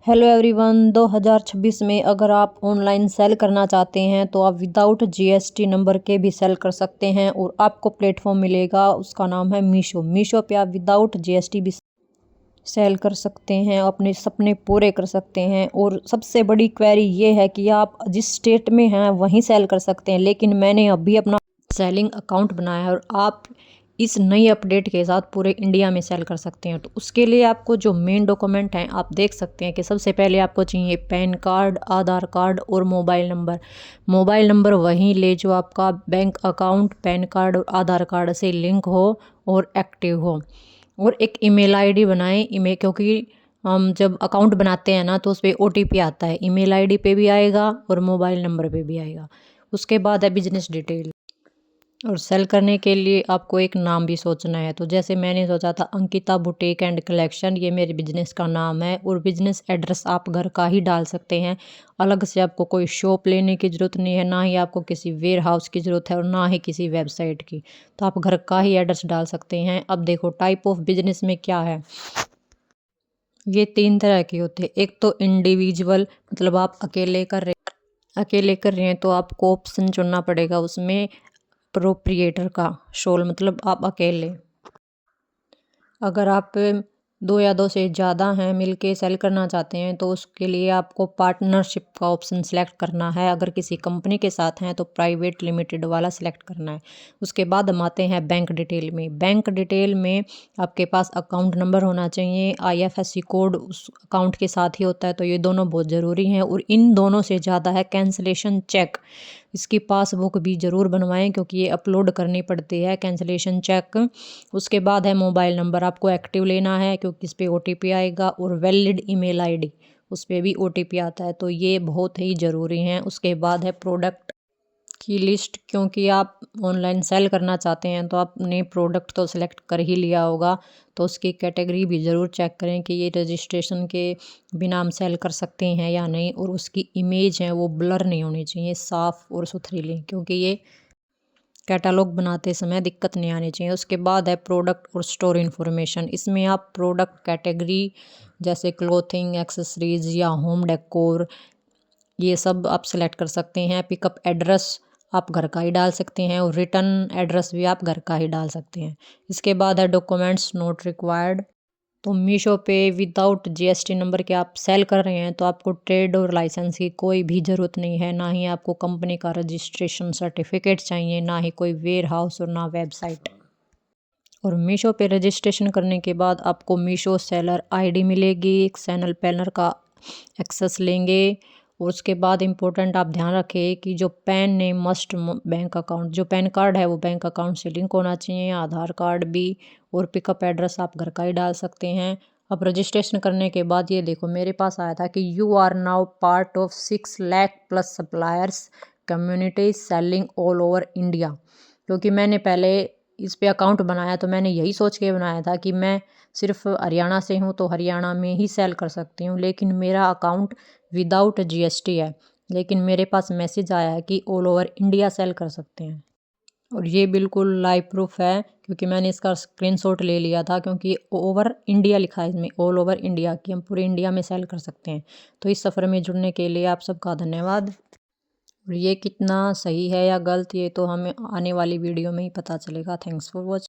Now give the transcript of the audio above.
Hello everyone, 2026 में अगर आप ऑनलाइन सेल करना चाहते हैं तो आप विदाउट जीएसटी नंबर के भी सेल कर सकते हैं और आपको प्लेटफॉर्म मिलेगा, उसका नाम है मीशो। मीशो पे आप विदाउट जीएसटी भी सेल कर सकते हैं, अपने सपने पूरे कर सकते हैं। और सबसे बड़ी क्वेरी ये है कि आप जिस स्टेट में हैं वहीं सेल कर सकते हैं, लेकिन मैंने अभी अपना सेलिंग अकाउंट बनाया है और आप इस नई अपडेट के साथ पूरे इंडिया में सेल कर सकते हैं। तो उसके लिए आपको जो मेन डॉक्यूमेंट हैं आप देख सकते हैं कि सबसे पहले आपको चाहिए पैन कार्ड, आधार कार्ड और मोबाइल नंबर। मोबाइल नंबर वहीं ले जो आपका बैंक अकाउंट पैन कार्ड और आधार कार्ड से लिंक हो और एक्टिव हो। और एक ईमेल आईडी बनाएं। ईमेल, क्योंकि हम जब अकाउंट बनाते हैं ना तो उस पर ओटीपी आता है, ईमेल आईडी पे भी आएगा और मोबाइल नंबर पे भी आएगा। उसके बाद है बिजनेस डिटेल। और सेल करने के लिए आपको एक नाम भी सोचना है। तो जैसे मैंने सोचा था अंकिता बुटीक एंड कलेक्शन, ये मेरे बिजनेस का नाम है। और बिजनेस एड्रेस आप घर का ही डाल सकते हैं, अलग से आपको कोई शॉप लेने की ज़रूरत नहीं है, ना ही आपको किसी वेयर हाउस की ज़रूरत है और ना ही किसी वेबसाइट की। तो आप घर का ही एड्रेस डाल सकते हैं। अब देखो टाइप ऑफ बिजनेस में क्या है। ये 3 तरह के होते हैं। एक तो इंडिविजुअल, मतलब आप अकेले कर रहे हैं तो आपको ऑप्शन चुनना पड़ेगा उसमें प्रोप्रिएटर का, शोल मतलब आप अकेले। अगर आप 2 या 2 से ज़्यादा हैं मिलके सेल करना चाहते हैं तो उसके लिए आपको पार्टनरशिप का ऑप्शन सेलेक्ट करना है। अगर किसी कंपनी के साथ हैं तो प्राइवेट लिमिटेड वाला सेलेक्ट करना है। उसके बाद हम आते हैं बैंक डिटेल में। बैंक डिटेल में आपके पास अकाउंट नंबर होना चाहिए, आईएफएससी कोड उस अकाउंट के साथ ही होता है, तो ये दोनों बहुत ज़रूरी हैं। और इन दोनों से ज़्यादा है कैंसलेशन चेक। इसकी पासबुक भी ज़रूर बनवाएं क्योंकि ये अपलोड करनी पड़ती है कैंसलेशन चेक। उसके बाद है मोबाइल नंबर, आपको एक्टिव लेना है क्योंकि इस पर ओटीपी आएगा। और वैलिड ईमेल आईडी, उस पर भी ओटीपी आता है, तो ये बहुत ही ज़रूरी हैं। उसके बाद है प्रोडक्ट की लिस्ट, क्योंकि आप ऑनलाइन सेल करना चाहते हैं तो आपने प्रोडक्ट तो सिलेक्ट कर ही लिया होगा, तो उसकी कैटेगरी भी ज़रूर चेक करें कि ये रजिस्ट्रेशन के बिना हम सेल कर सकते हैं या नहीं। और उसकी इमेज है वो ब्लर नहीं होनी चाहिए, साफ़ और सुथरीली, क्योंकि ये कैटलॉग बनाते समय दिक्कत नहीं आनी चाहिए। उसके बाद है प्रोडक्ट और स्टोर इन्फॉर्मेशन। इसमें आप प्रोडक्ट कैटेगरी जैसे क्लोथिंग, एक्सेसरीज या होम डेकोर, ये सब आप सेलेक्ट कर सकते हैं। पिकअप एड्रेस आप घर का ही डाल सकते हैं और रिटर्न एड्रेस भी आप घर का ही डाल सकते हैं। इसके बाद है डॉक्यूमेंट्स नॉट रिक्वायर्ड। तो मीशो पे विदाउट जीएसटी नंबर के आप सेल कर रहे हैं तो आपको ट्रेड और लाइसेंस की कोई भी ज़रूरत नहीं है, ना ही आपको कंपनी का रजिस्ट्रेशन सर्टिफिकेट चाहिए, ना ही कोई वेयर हाउस और ना वेबसाइट। और मीशो पे रजिस्ट्रेशन करने के बाद आपको मीशो सेलर आईडी मिलेगी, एक चैनल पैनल का एक्सेस लेंगे। और उसके बाद इम्पोर्टेंट आप ध्यान रखें कि जो pan name must bank account, जो पैन कार्ड है वो बैंक अकाउंट से लिंक होना चाहिए, आधार कार्ड भी। और पिकअप एड्रेस आप घर का ही डाल सकते हैं। अब रजिस्ट्रेशन करने के बाद ये देखो मेरे पास आया था कि you are now part of 6 lakh plus suppliers community selling all over India. क्योंकि मैंने पहले इस पे अकाउंट बनाया तो मैंने यही सोच के बनाया था कि मैं सिर्फ हरियाणा से हूँ तो हरियाणा में ही सेल कर सकती हूँ, लेकिन मेरा अकाउंट विदाउट जीएसटी है। लेकिन मेरे पास मैसेज आया है कि ऑल ओवर इंडिया सेल कर सकते हैं। और ये बिल्कुल लाइव प्रूफ है क्योंकि मैंने इसका स्क्रीनशॉट ले लिया था, क्योंकि ओवर इंडिया लिखा है इसमें, ऑल ओवर इंडिया, कि हम पूरे इंडिया में सेल कर सकते हैं। तो इस सफ़र में जुड़ने के लिए आप सबका धन्यवाद। और ये कितना सही है या गलत ये तो हमें आने वाली वीडियो में ही पता चलेगा। Thanks for watching.